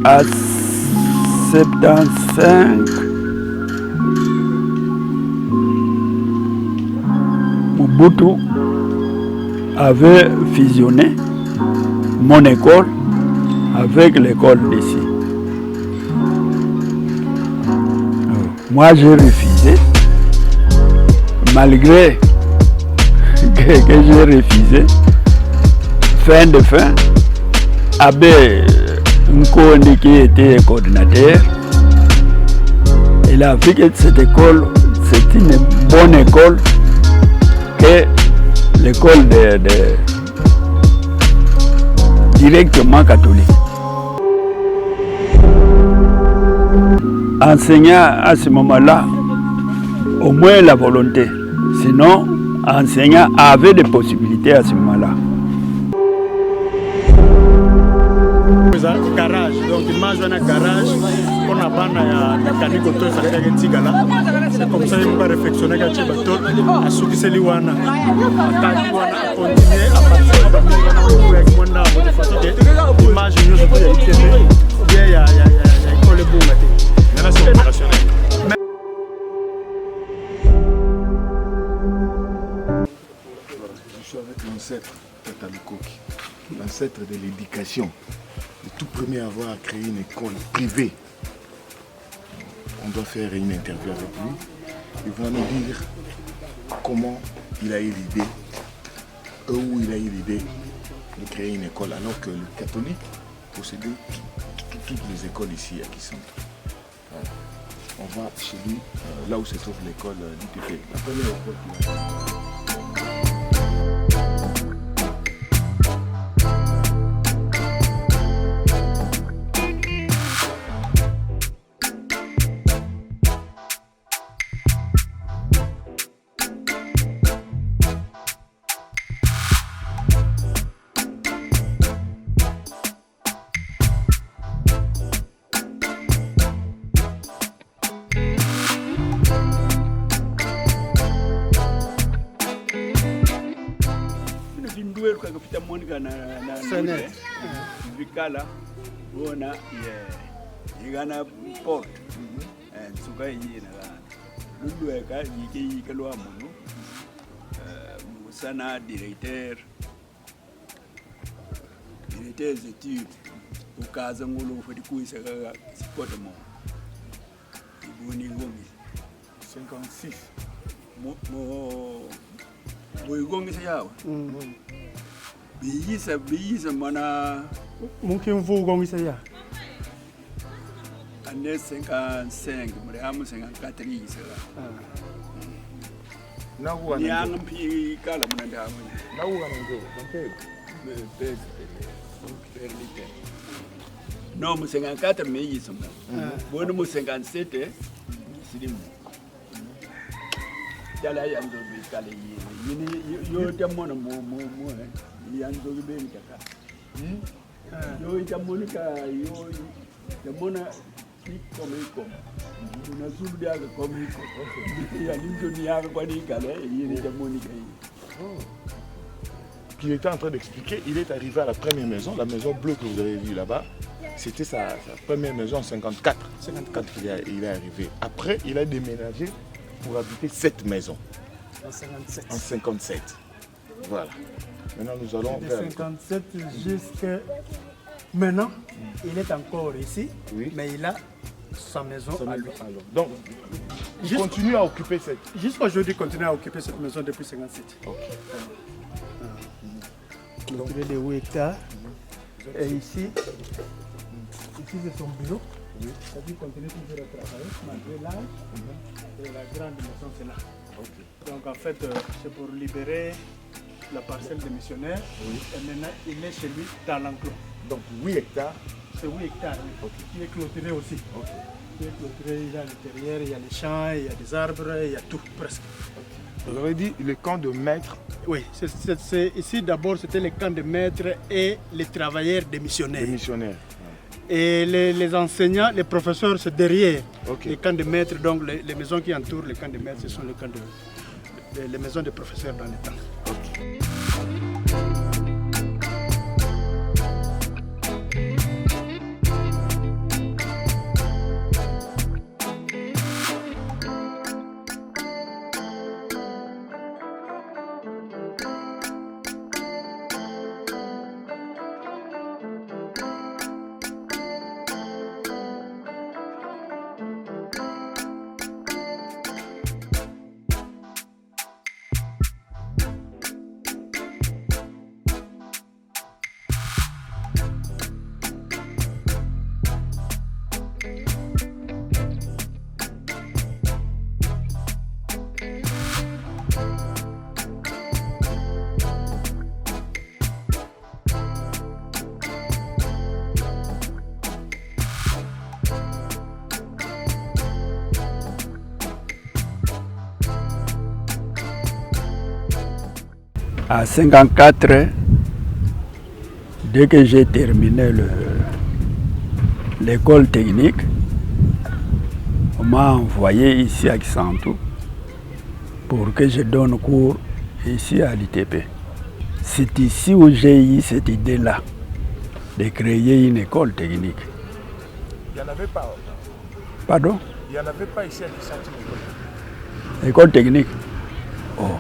à 75, Mobutu avait fusionné mon école avec l'école d'ici. Moi, j'ai refusé, malgré que j'ai refusé. Fin de fin, Abbé Nkondi qui était coordinateur, il a vu que cette école, c'est une bonne école, que l'école directement catholique. Enseignant à ce moment-là, au moins la volonté. Sinon, enseignant avait des possibilités à ce moment-là. Garage, donc image un garage, on a bana ya kaniko to ça fait tigala. C'est comme ça il va réflexionner quand tu bateau à ce qui c'est liwana. Attends wana continuer à partir de avec mon âme de façon image nous je peux y bien ya école bon matin. Relation opérationnelle. Je suis avec l'ancêtre Tatalikoki, l'ancêtre de l'éducation. Le tout premier à avoir créé une école privée. On doit faire une interview avec lui. Il va nous dire comment il a eu l'idée, où il a eu l'idée de créer une école, alors que le catholique possédait toutes les écoles ici à Kisanto. Voilà. On va chez lui, là où se trouve l'école d'ITP. La première école qu'il a. Kapita Monica na vikala ona igana port suka yina lulu eka yike lo amuno sana directeur des études au cas ngolo fodi kuisa ka sport mo ibuni ngomi 56 mo igongi sayawa biyisa mana Mungkin vous gongi ya. Année 55 mrihamu 54 yisa na huwa ni angampi kala mnanda hamu na huwa ndio non mu 54 me yisa mo bon mu 57 sidimu dala yanzo bi kala yini yo tamona mo yanzo be nkaka yo itamonika yo tamona iko na zulu dia ko iko ya ninjo ni yaka kwa ni kala yini tamonika qu'il était en train d'expliquer, il est arrivé à la première maison, la maison bleue que vous avez vue là-bas. C'était sa première maison en 54. 54 il est arrivé. Après, il a déménagé pour habiter cette maison. En 57. En 57. Voilà. Maintenant, nous allons de 57 jusqu'à maintenant, il est encore ici, oui. Mais il a sa maison à lui. Donc, il continue à occuper cette... Jusqu'à aujourd'hui, il continue à occuper cette maison depuis 57. Ok. Donc, il est de 8 hectares. Et ici c'est son bureau. Oui. C'est-à-dire qu'il continue toujours à travailler, malgré l'âge. Et la grande maison, c'est là. Okay. Donc, en fait, c'est pour libérer la parcelle des missionnaires. Oui. Et maintenant, il est chez lui dans l'enclos. Donc, 8 hectares. C'est 8 hectares, oui. Okay. Il est clôturé aussi. Okay. Il est clôturé, il y a l'intérieur, il y a les champs, il y a des arbres, il y a tout, presque. Vous avez dit le camp de maître. Oui, ici d'abord c'était le camp de maître et les travailleurs des missionnaires. Les missionnaires. Et les enseignants, les professeurs, c'est derrière. Okay. Les camps de maître, donc les maisons qui entourent les camps de maître, ce sont les maisons de professeurs dans le temps. Okay. À 54, dès que j'ai terminé l'école technique, on m'a envoyé ici à Kisantu pour que je donne cours ici à l'ITP. C'est ici où j'ai eu cette idée-là de créer une école technique. Il n'y en avait pas. Pardon? Il n'y en avait pas ici à Kisantu. L'école technique. Oh.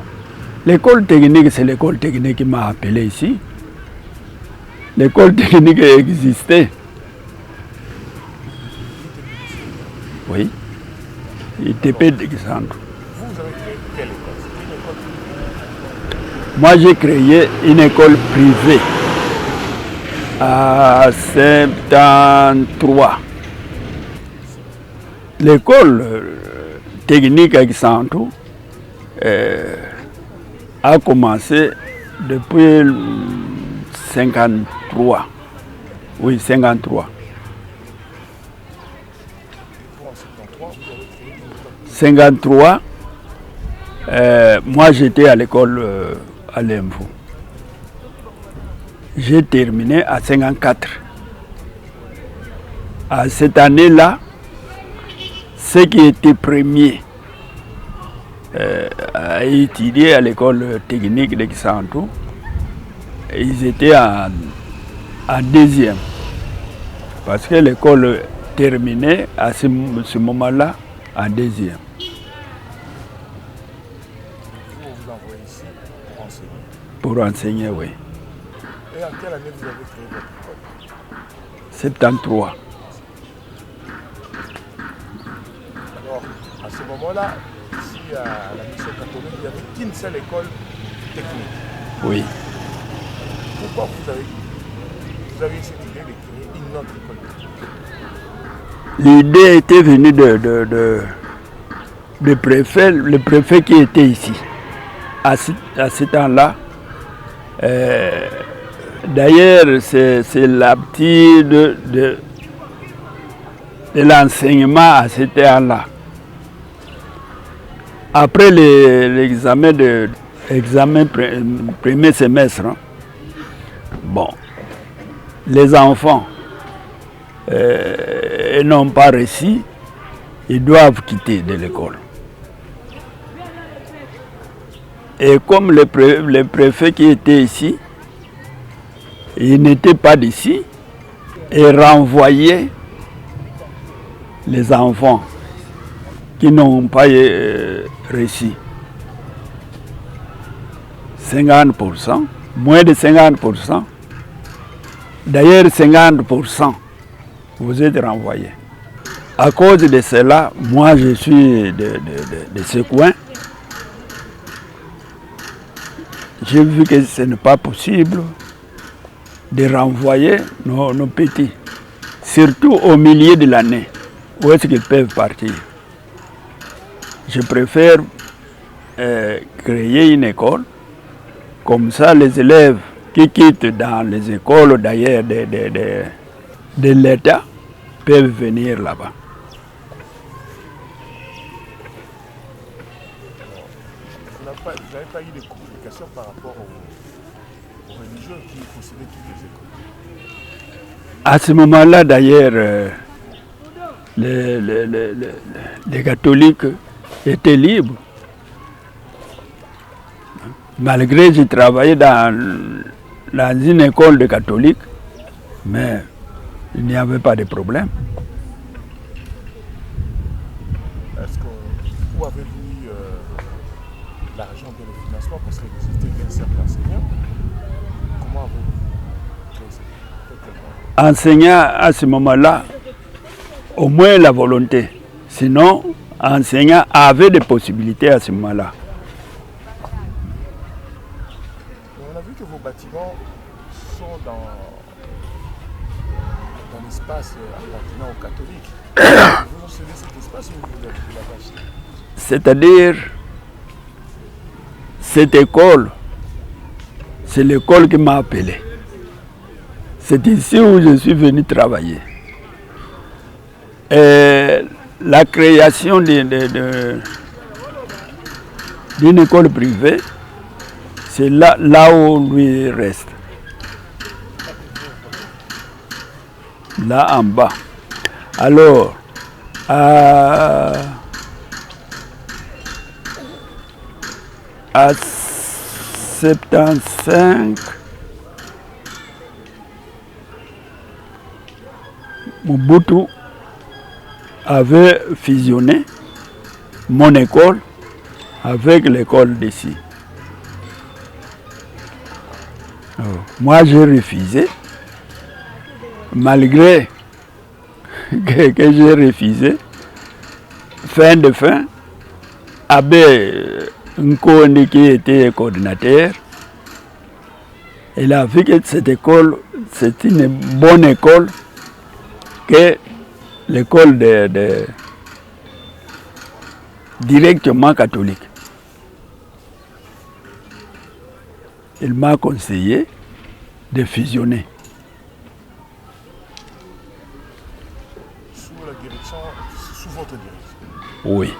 L'école technique, c'est l'école technique qui m'a appelé ici. L'école technique existait. Oui. ITP de Kisantu. Vous avez créé quelle école? Moi, j'ai créé une école privée à 73. L'école technique à Kisantu a commencé depuis 53. Oui, 53. 53. Moi, j'étais à l'école à l'Info. J'ai terminé à 54. À cette année-là, ceux qui étaient premiers à étudier à l'école technique de Kisantu, ils étaient en deuxième. Parce que l'école terminait à ce moment-là en deuxième. Vous envoyez ici pour enseigner. Pour enseigner, oui. Et en quelle année vous avez créé votre école? 73. Alors, à ce moment-là, ici à la mission catholique, il n'y avait qu'une seule école technique. Oui. Pourquoi vous avez cette idée de créer une autre école technique? L'idée était venue de préfet, le préfet qui était ici. À ce temps-là, d'ailleurs, c'est l'habitude de l'enseignement à ce temps-là. Après l'examen premier semestre, bon, les enfants n'ont pas réussi, ils doivent quitter de l'école. Et comme le préfet qui était ici, il n'était pas d'ici, et renvoyait les enfants qui n'ont pas réussi. 50%, moins de 50%. D'ailleurs, 50%, vous êtes renvoyés. À cause de cela, moi je suis de ce coin. J'ai vu que ce n'est pas possible de renvoyer nos petits, surtout au milieu de l'année, où est-ce qu'ils peuvent partir. Je préfère créer une école, comme ça les élèves qui quittent dans les écoles d'ailleurs de l'État peuvent venir là-bas. Vous n'avez pas eu de communication par rapport aux religieux qui possédaient toutes les écoles? À ce moment-là, d'ailleurs, les catholiques étaient libres. Malgré que j'ai travaillé dans une école de catholiques, mais il n'y avait pas de problème. Est-ce que vous avez vu l'argent de le financement parce que vous étiez bien certes enseignant? Comment avez-vous créé ça? Enseignant à ce moment-là, au moins la volonté. Sinon, enseignant avait des possibilités à ce moment-là. On a vu que vos bâtiments sont dans l'espace appartenant aux catholiques. Vous possédez cet espace ou vous l'avez acheté? C'est-à-dire, cette école, c'est l'école qui m'a appelé. C'est ici où je suis venu travailler. Et la création d'une école privée, C'est là où lui reste. Là en bas. Alors, à 75, Mobutu avait fusionné mon école avec l'école d'ici. Moi, j'ai refusé, malgré que j'ai refusé. Fin de fin, Abbé Nkondi, qui était coordinateur, il a vu que cette école, c'est une bonne école, que l'école de directement catholique. Il m'a conseillé de fusionner. Sous la direction, sous votre direction? Oui.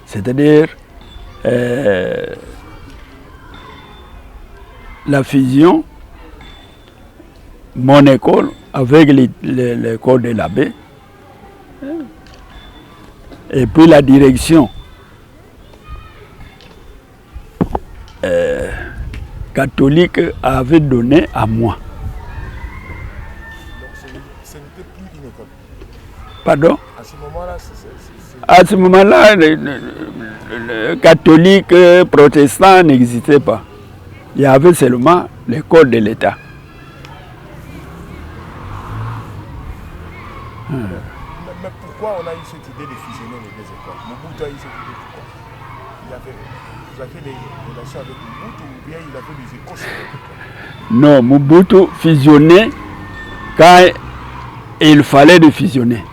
C'est-à-dire, la fusion, mon école avec l'école de l'abbé, et puis la direction catholique avait donné à moi. Donc ce n'était plus une école? Pardon? À ce moment-là, à ce moment-là, le catholique protestant n'existait pas. Il y avait seulement l'école de l'État. Mais pourquoi on a eu cette idée de fusionner les deux écoles? Mobutu a eu cette idée, pourquoi? Vous avez des relations avec Mobutu ou bien il avait des échos sur votre école? Non, Mobutu fusionnait quand il fallait de fusionner.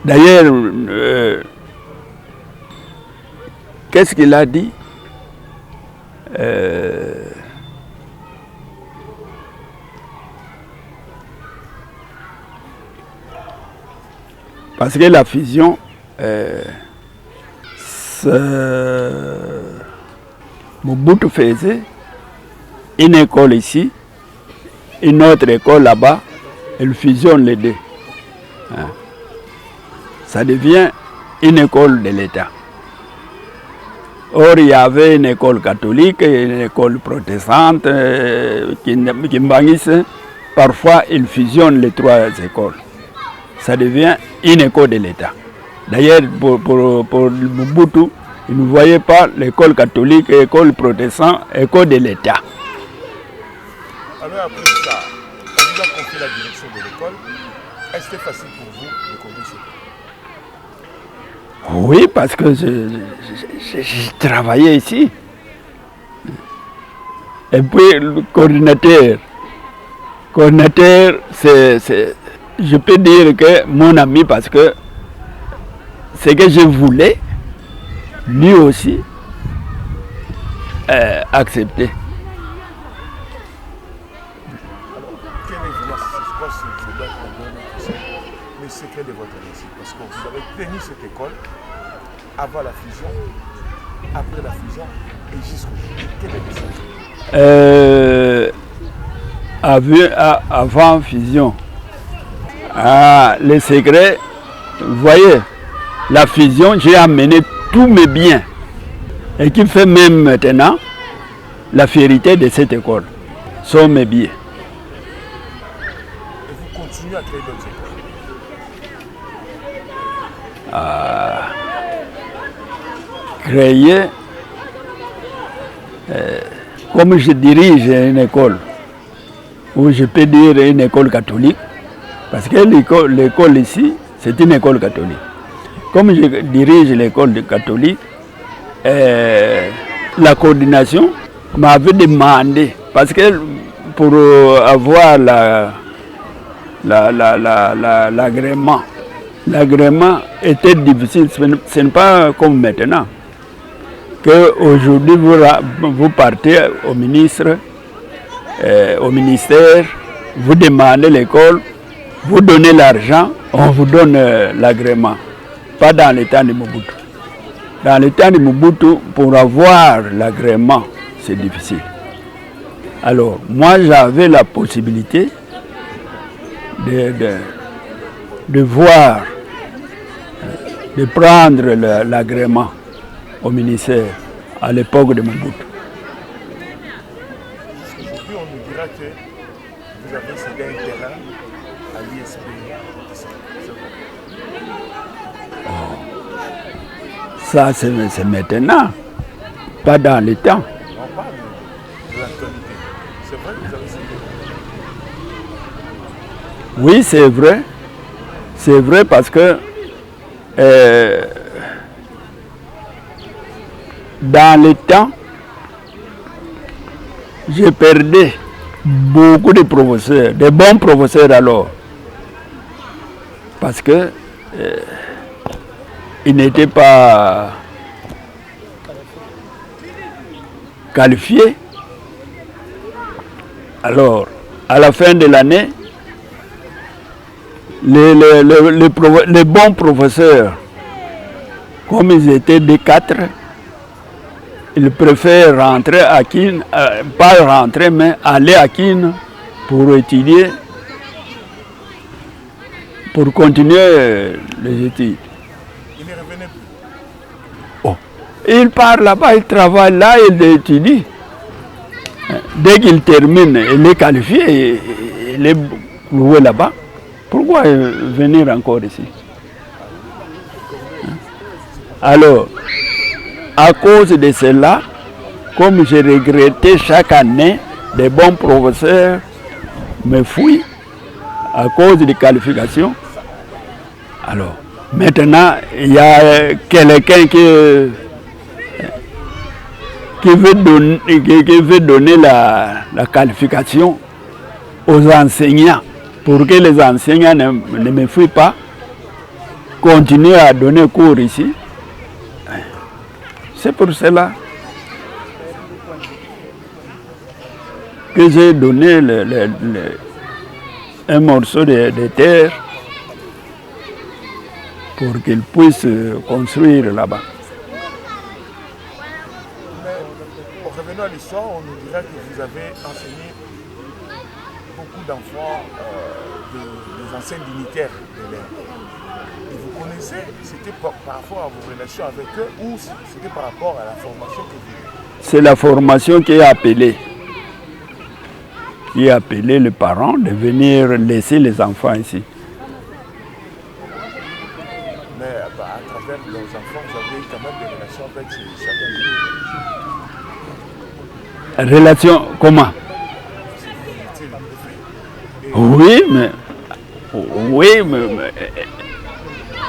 D'ailleurs, qu'est-ce qu'il a dit? Parce que la fusion, Mobutu faisait une école ici, une autre école là-bas, il fusionne les deux. Ça devient une école de l'État. Or, il y avait une école catholique et une école protestante qui banissent. Parfois, ils fusionnent les trois écoles. Ça devient une école de l'État. D'ailleurs, pour Mobutu, il ne voyait pas l'école catholique, l'école protestante, l'école de l'État. Alors après ça, quand vous avez confié la direction de l'école, est-ce que c'était facile pour vous de conduire cette école? Oui, parce que je travaillais ici. Et puis le coordinateur, je peux dire que mon ami, parce que ce que je voulais, lui aussi, accepter. Alors, quel est le secret de votre réussite? Parce que vous avez tenu cette école avant la fusion, après la fusion et jusqu'aujourd'hui. Quel est le secret? Avant fusion. Le secret, vous voyez, la fusion, j'ai amené tous mes biens. Et qui fait même maintenant la fierté de cette école. Sont mes biens. Et vous continuez à créer d'autres écoles? Créer, comme je dirige une école, ou je peux dire une école catholique, parce que l'école ici, c'est une école catholique. Comme je dirige l'école catholique, la coordination m'avait demandé, parce que pour avoir l'agrément, l'agrément était difficile, ce n'est pas comme maintenant, qu'aujourd'hui vous partez au ministère, vous demandez l'école, vous donnez l'argent, on vous donne l'agrément. Pas dans le temps de Mobutu. Dans le temps de Mobutu, pour avoir l'agrément, c'est difficile. Alors, moi, j'avais la possibilité de voir, de prendre l'agrément au ministère à l'époque de Mobutu. Aujourd'hui, on nous dira que vous avez cédé un terrain à l'ISP. Ça, c'est maintenant, pas dans le temps. On parle de l'actualité. C'est vrai que vous avez cédé. Oui, c'est vrai. C'est vrai parce que dans le temps, j'ai perdu beaucoup de professeurs, de bons professeurs alors. Parce que ils n'étaient pas qualifiés. Alors, à la fin de l'année, les bons professeurs, comme ils étaient des 4, ils préfèrent rentrer à Kin, pas rentrer, mais aller à Kin pour étudier, pour continuer les études. Il ne revenait plus. Oh. Il part là-bas, il travaille là, il étudie. Dès qu'il termine, il est qualifié, il est loué là-bas. Pourquoi venir encore ici? Alors, à cause de cela, comme j'ai regretté chaque année, des bons professeurs me fuient à cause des qualifications. Alors, maintenant, il y a quelqu'un qui veut donner la qualification aux enseignants pour que les enseignants ne me fuient pas, continuer à donner cours ici. C'est pour cela que j'ai donné un morceau de terre pour qu'ils puissent construire là-bas. Revenons à l'histoire, on nous dira que vous avez enseigné beaucoup d'enfants des anciens dignitaires de l'air. Et vous connaissez, c'était par rapport à vos relations avec eux ou c'était par rapport à la formation que vous avez? C'est la formation qui est appelée. Qui a appelé les parents de venir laisser les enfants ici. Mais à travers leurs enfants, vous avez quand même des relations avec chacun d'eux. Relation comment? Oui, mais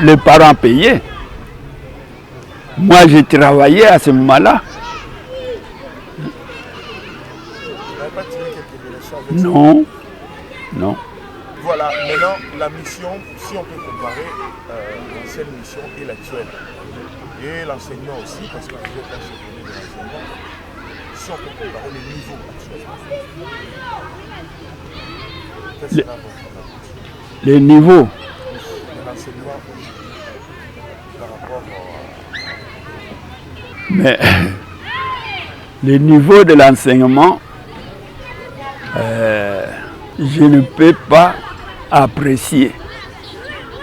les parents payaient. Moi, j'ai travaillé à ce moment-là. Vous n'avez pas tiré quelques relations avec eux? Non, non. Voilà, maintenant la mission, si on peut comparer l'ancienne mission et l'actuelle, et l'enseignement aussi, parce que vous êtes un chevalier de l'enseignement, si on peut comparer les niveaux actuels, quel sera votre avis? Les niveaux. De l'enseignement par rapport Mais les niveaux de l'enseignement, je ne peux pas apprécier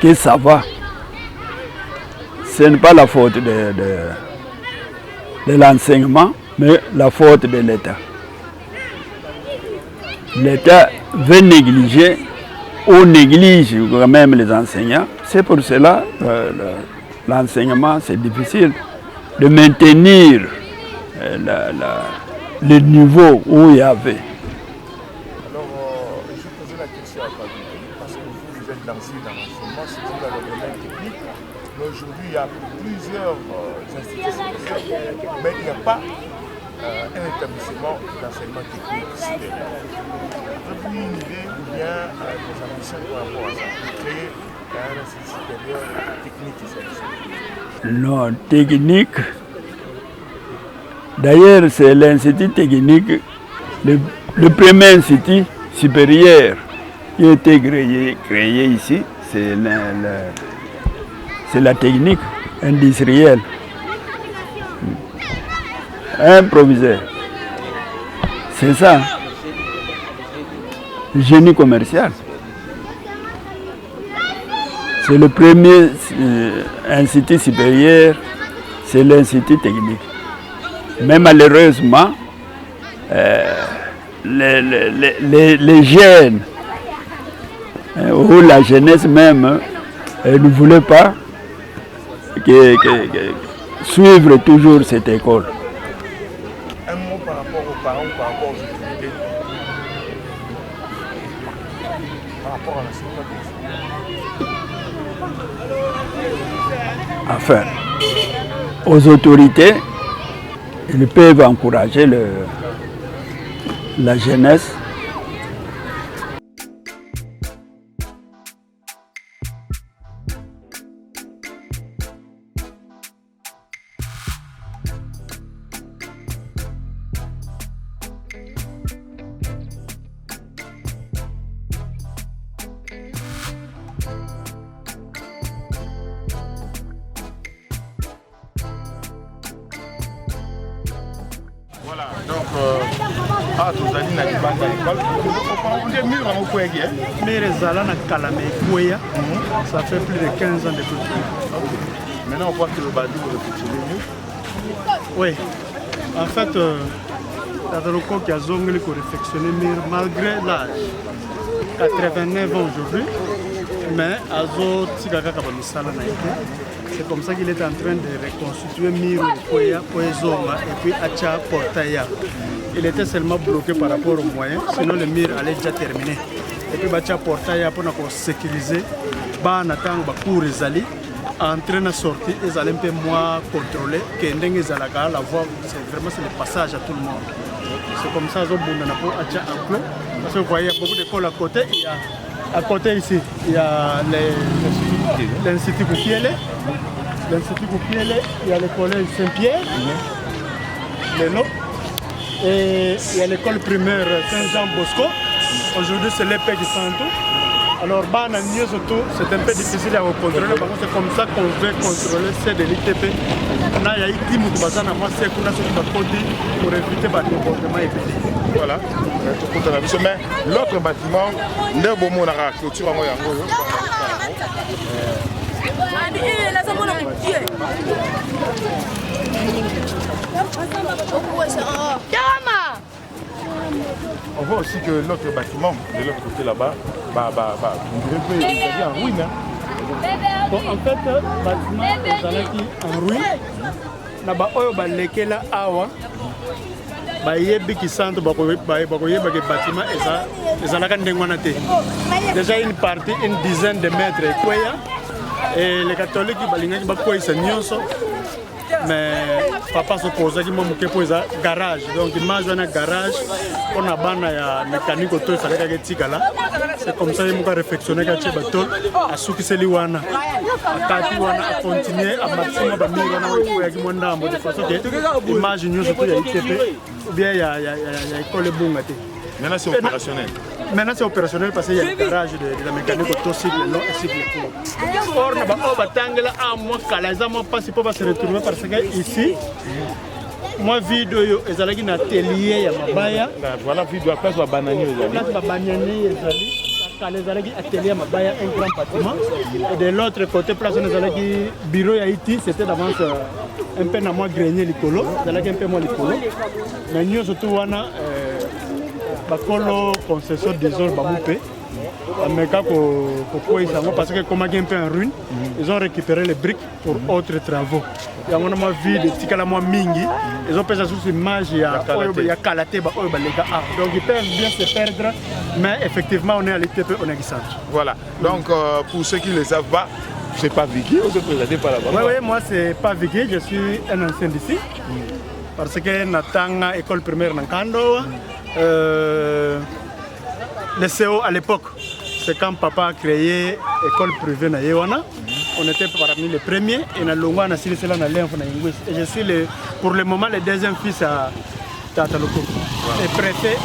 que ça va. Ce n'est pas la faute de l'enseignement, mais la faute de l'État. L'État veut négliger ou néglige quand même les enseignants. C'est pour cela que l'enseignement, c'est difficile de maintenir le niveau où il y avait. Alors, je vais poser la question à Patrick, parce que vous êtes lancé dans l'enseignement, surtout dans le domaine technique. Mais aujourd'hui, il y a plusieurs institutions, mais il n'y a pas un établissement d'enseignement technique supérieur. Avez-vous une idée ou bien des ambitions par rapport à ça, de créer un institut supérieur technique ici? Non, technique. D'ailleurs, c'est l'institut technique, le premier institut supérieur qui a été créé ici, c'est la technique industrielle. un proviseur. C'est ça. Génie commercial. C'est le premier institut supérieur, c'est l'institut technique. Mais malheureusement, les jeunes, ou la jeunesse même, ne voulaient pas suivre toujours cette école. Un mot par rapport aux parents, par rapport aux autorités, par rapport à la sécurité. Enfin, aux autorités, ils peuvent encourager la jeunesse. Voilà, donc, tous allés dans l'école. On est mûr en Okwegi. Mais les Alans à Kalamé, ça fait plus de 15 ans de plus. Maintenant, on voit que le bandit vous réfléchissez mieux. Oui, en fait, Tadaloko qui a zongé pour réfectionner malgré l'âge. 89 ans aujourd'hui, mais Azo Tigaka Kabamisala n'a été. C'est comme ça qu'il est en train de reconstituer Miro, Koya, Poezoma et puis Acha Portaya. Il était seulement bloqué par rapport aux moyens, sinon le mur allait déjà terminer. Et puis Acha Portaya pour nous sécuriser, Banatang Bakou Rezali, en train de sortir, ils allaient un peu moins contrôler, la voie, c'est vraiment le passage à tout le monde. C'est comme ça qu'ils ont Acha un peu. Parce que vous voyez, il y a beaucoup d'écoles à côté. À côté ici, il y a l'Institut Koukiele. L'Institut Koukiele, il y a le collège Saint-Pierre, et il y a l'école primaire Saint-Jean-Bosco. Aujourd'hui, c'est l'épée du Santo. Alors, c'est un peu difficile à contrôler parce que c'est comme ça qu'on veut contrôler ceux de l'ITP. Il y a une team qui va pour éviter le comportement épidémique. Voilà, mais l'autre bâtiment, il y a une clôture. On voit aussi que l'autre bâtiment, de l'autre côté là-bas, on dirait qu'il est en ruine. Bon, en fait, le bâtiment est en ruine. Là-bas, il y a awa. Déjà une partie, une dizaine de mètres. Et les catholiques, mais papa se pose qui m'a posé un garage. Donc, imagine un garage, on a un mécanique auto, c'est comme ça qu'il m'a réflexionné que tu as ce qui s'est dit, à continuer à maximum de façon que imagine surtout il y a ITP ou bien il y a l'école Bongate. Maintenant c'est opérationnel. Maintenant c'est opérationnel parce qu'il y a le garage de la mécanique autocycle long et cycle court. Or, on va se retrouver parce que ici, moi vidéo ezalaki na atelier ya mabaya. Voilà vidéo à place wa bananier ezali. Place ba bananier ezali. Kale ezalaki atelier ya mabaya, un grand bâtiment. Et de l'autre côté place on ezalaki bureau ya IT, c'était d'avance un peu na moi grenier likolo, ezalaki un peu moins likolo. Mais nous surtout wana bakolo concession disons bamoupe. Parce que comme il y a un peu en ruine, ils ont récupéré les briques pour autres travaux. Il y a un vide, ils ont fait ça sous l'image, il y a Kalaté, donc ils peuvent bien se perdre, mais effectivement on est à l'ITP, on est centre. Voilà, donc pour ceux qui ne le savent pas, c'est pas Vicky, on se présente par là-bas. Oui, moi c'est pas Vicky, je suis un ancien d'ici, parce que Natang école primaire Nankando, le CO à l'époque. C'est quand papa a créé l'école privée na Yewana. On était parmi les premiers et na Longwa na Sili Sela na Lenfo na Ingwis. Et je suis pour le moment le deuxième fils à Tataloko. Et préfet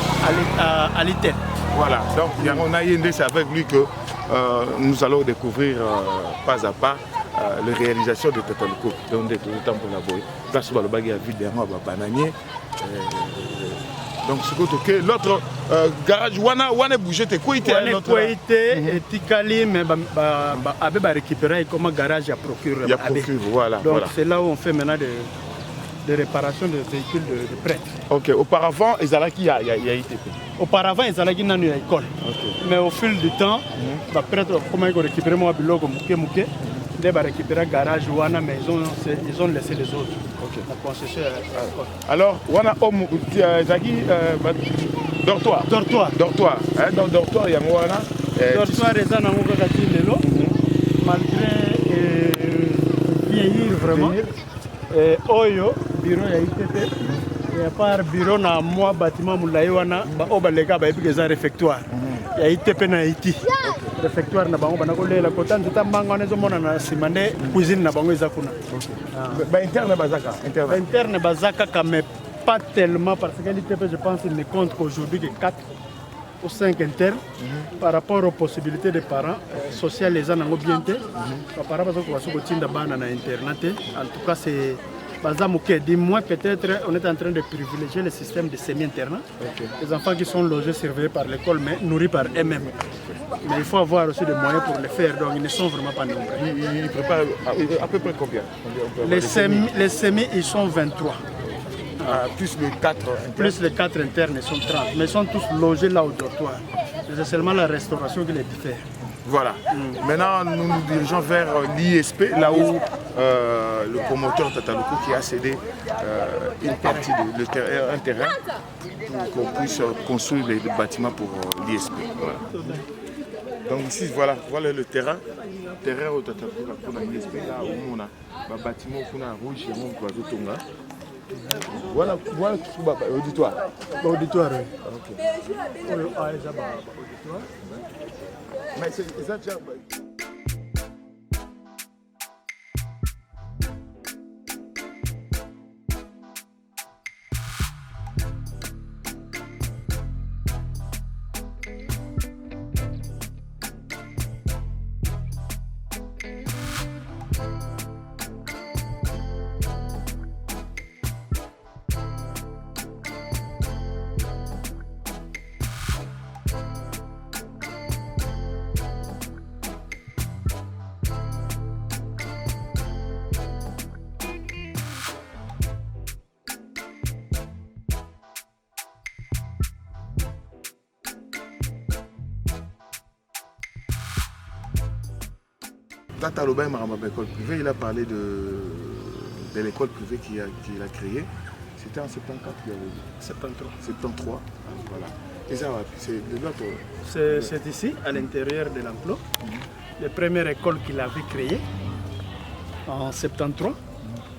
à l'ITEL. Voilà, donc on a c'est avec lui que nous allons découvrir pas à pas la réalisation de Tataluko. Donc, de tout le temps pour la boy. Place où le bagage a vu des rangs à bananier. Donc, ce que l'autre garage, Wana bougé, t'es quoi? Wana Kouité et Tikali, mais Abbé va récupérer comme garage à procurer. Il y a procure, voilà. Donc, c'est là où on fait maintenant des réparations de véhicules de prêtres. Ok, auparavant, ils allaient qui a ITP. Auparavant, ils allaient dans une école. Mais au fil du temps, les prêtres, comment ils ont récupéré mon bilogo, Mouké, ils ont récupéré le garage, mais ils ont laissé les autres. Okay. La concession à l'école. Alors, Wana Homme, dortoir. Dortoir. Donc, dortoir, il y a Wana. Dortoir, ils ont malgré vieillir vraiment. Oyo, bureau ya ITP, et à part bureau na moi bâtiment moulaïwana, obalega ba epi keza réfectoire. Ya ITP na Haïti. Réfectoire na bango bana kolela kota nzita mbango nezo mona na simande cuisine na bango ezakuna. Ba interne bazaka, interne bazaka mais pas tellement parce que l'ITP je pense il ne compte qu'aujourd'hui que 4 ou 5 internes par rapport aux possibilités des parents social les gens ont bien été par rapport à ce que tu as bana na internet en tout cas c'est du moins peut-être on est en train de privilégier le système de semi-internat. Les enfants qui sont logés surveillés par l'école mais nourris par eux-mêmes. Mais il faut avoir aussi des moyens pour le faire, donc ils ne sont vraiment pas nombreux. Ils préparent à peu près combien? Les semis ils sont 23. Plus les 4 internes. Plus les 4 internes, ils sont 30. Mais ils sont tous logés là au dortoir. C'est seulement la restauration qui les diffère. Voilà. Maintenant, nous nous dirigeons vers l'ISP, là où le promoteur Tataluko qui a cédé une partie un terrain pour qu'on puisse construire les bâtiments pour l'ISP. Voilà. Donc ici, voilà le terrain au Tataluko pour l'ISP, là où on a un bâtiment rouge et rouge. Voilà l'auditoire. L'auditoire, oui. Ok. Mais c'est ça déjà. Tata Loba école privée, il a parlé de l'école privée qu'il a créée. C'était en 74 qu'il avait dit. 73. Voilà. Et ça, c'est de l'autre. C'est ici, à l'intérieur de l'enclos. La première école qu'il avait créée en 73,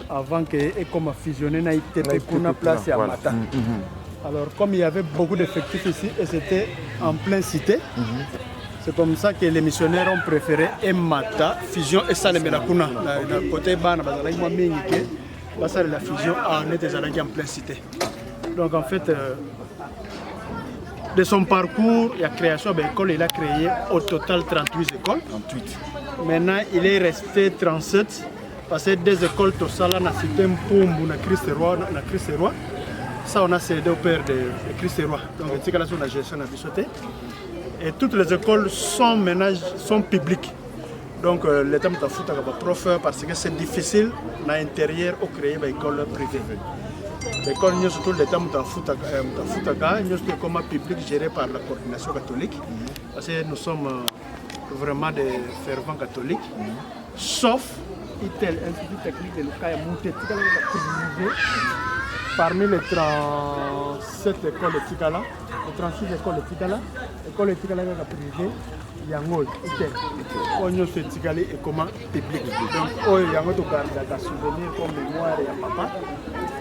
avant qu'Ecom a fusionné avec Tepekuna Place et à Mata. Alors, comme il y avait beaucoup d'effectifs ici et c'était en pleine cité, c'est comme ça que les missionnaires ont préféré Mata, fusion et Salemela-Kuna. Côté Bana, la fusion en était en pleine cité. Donc en fait, de son parcours, la création de l'école, il a créé au total 38 écoles. 38. Maintenant, il est resté 37 parce que des écoles, tout ça, on a cité un pombe, on a Christ Roi. Ça, on a cédé au père de Christ Roi. Donc, c'est là on a gestion à Bissoté. Et toutes les écoles sont publiques. Donc l'État m'a foutu à prof parce que c'est difficile à l'intérieur de créer une école privée. L'école, surtout l'État m'a foutu à une école publique gérée par la coordination catholique. Parce que nous sommes vraiment des fervents catholiques. Sauf l'Institut technique de l'Ukaya Mouté, parmi les 37 écoles de Tikala, les 36 écoles de Tikala, l'école de Tikala est privée, il y a un autre, il y a un Tikala et comment public. Donc, il y a un autre souvenir comme mémoire et papa.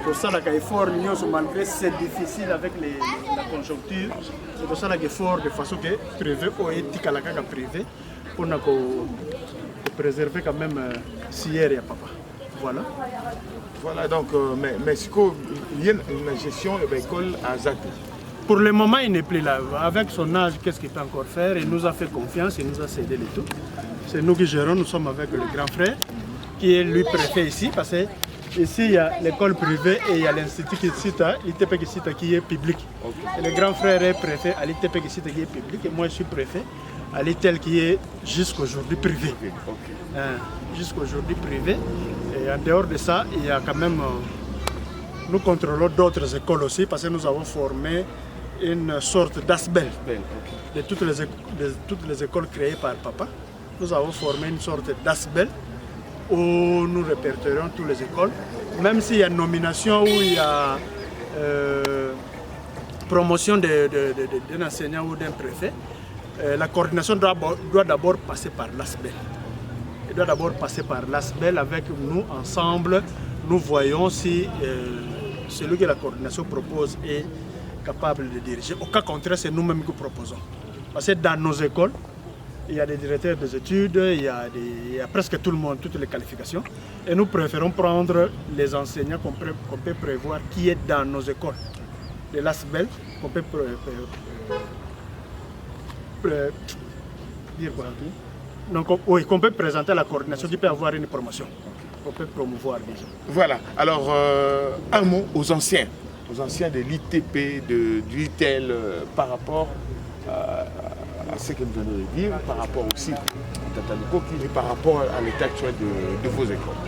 Pour ça, l'effort, malgré c'est difficile avec la conjoncture, c'est pour ça l'effort de façon que privé ou Tikala privé pour préserver quand même Sier et papa. Voilà. Voilà, donc, mais il y a une gestion de l'école à Zaki. Pour le moment, il n'est plus là. Avec son âge, qu'est-ce qu'il peut encore faire? Il nous a fait confiance, il nous a cédé le tout. C'est nous qui gérons, nous sommes avec le grand frère. qui est lui préfet ici, parce que ici il y a l'école privée et il y a l'institut Kisita, l'ITP Kisita qui est public. Et le grand frère est préfet à l'ITP Kisita qui est public et moi je suis préfet à l'ITEL qui est jusqu'aujourd'hui privé. Jusqu'aujourd'hui privé. Et en dehors de ça, il y a quand même... nous contrôlons d'autres écoles aussi parce que nous avons formé une sorte d'ASBEL de toutes les écoles créées par papa. Nous avons formé une sorte d'ASBEL où nous répertorions toutes les écoles. Même s'il y a une nomination ou il y a promotion d'un enseignant ou d'un préfet, la coordination doit d'abord passer par l'ASBEL. Elle doit d'abord passer par l'ASBEL avec nous ensemble. Nous voyons si celui que la coordination propose est capable de diriger. Au cas contraire, c'est nous-mêmes qui proposons. Parce que dans nos écoles, il y a des directeurs des études, il y a presque tout le monde, toutes les qualifications. Et nous préférons prendre les enseignants qu'on peut prévoir qui est dans nos écoles. De l'ASBEL, qu'on peut dire quoi? Donc, oui, qu'on peut présenter à la coordination qui peut avoir une promotion. On peut promouvoir déjà. Voilà, alors un mot aux anciens de l'ITP, de l'ITEL, par rapport à ce que nous venons de dire, par rapport aussi à Tatalouko, et par rapport à l'état actuel de vos écoles.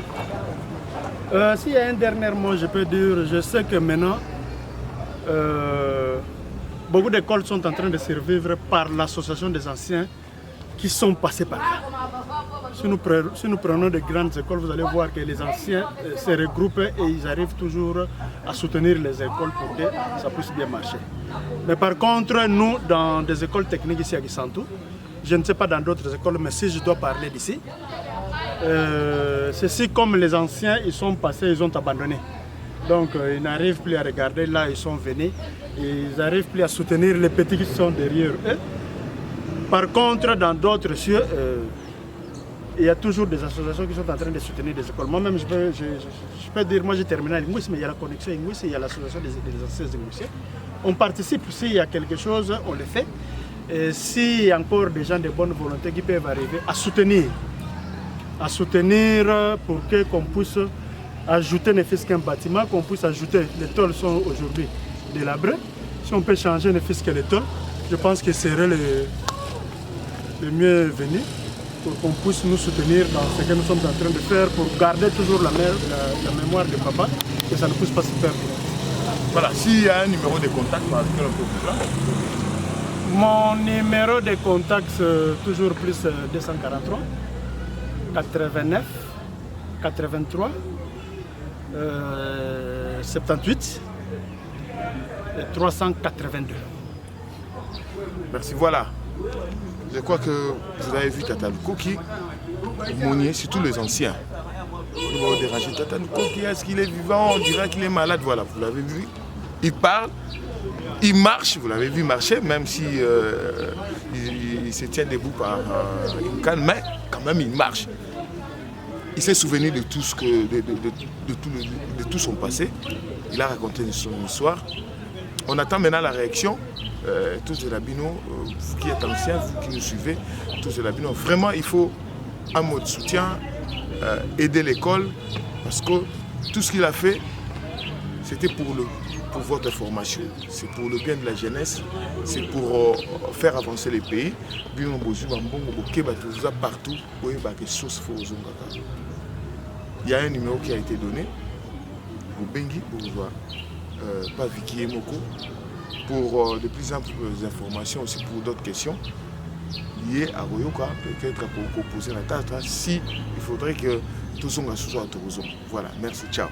S'il y a un dernier mot, je peux dire, je sais que maintenant, beaucoup d'écoles sont en train de survivre par l'association des anciens qui sont passés par là. Si nous prenons de grandes écoles, vous allez voir que les anciens se regroupent et ils arrivent toujours à soutenir les écoles pour que ça puisse bien marcher. Mais par contre, nous, dans des écoles techniques ici à Kisantu, je ne sais pas dans d'autres écoles, mais si je dois parler d'ici, ceci comme les anciens, ils sont passés, ils ont abandonné. Donc ils n'arrivent plus à regarder, là ils sont venus, ils n'arrivent plus à soutenir les petits qui sont derrière eux. Par contre, dans d'autres cieux, il y a toujours des associations qui sont en train de soutenir des écoles. Moi-même, je peux dire, moi j'ai terminé à linguiste, mais il y a la connexion linguiste, il y a l'association des anciens linguistiens. On participe, s'il y a quelque chose, on le fait. Et s'il y a encore des gens de bonne volonté qui peuvent arriver à soutenir pour qu'on puisse ajouter ne fût-ce qu'un bâtiment, qu'on puisse ajouter, les tôles sont aujourd'hui délabrées. Si on peut changer ne fût-ce que les tôles, je pense que ce serait le mieux venu pour qu'on puisse nous soutenir dans ce que nous sommes en train de faire pour garder toujours la mémoire de papa, que ça ne puisse pas se perdre. Voilà, s'il y a un numéro de contact par lequel on peut vous joindre. Mon numéro de contact, c'est toujours plus 243 89 83 78 et 382. Merci, voilà. Je crois que vous avez vu Tatalouko qui Mounier, surtout les anciens. Ils vont déranger Tatalouko, est-ce qu'il est vivant? On dirait qu'il est malade. Voilà, vous l'avez vu. Il parle, il marche, vous l'avez vu marcher, même si il se tient debout par une canne, mais quand même il marche. Il s'est souvenu de tout, de tout son passé. Il a raconté son histoire. On attend maintenant la réaction. Tous les Labino, vous qui êtes anciens, vous qui nous suivez, tous les Labino, vraiment il faut un mot de soutien, aider l'école, parce que tout ce qu'il a fait, c'était pour votre formation, c'est pour le bien de la jeunesse, c'est pour faire avancer les pays. Partout, il y a un numéro qui a été donné, pas Vicky et Moko, pour de plus amples informations, aussi pour d'autres questions liées à Royoka, peut-être pour poser la tâche, si il faudrait que tout le monde soit à Toulouse. Voilà, merci, ciao.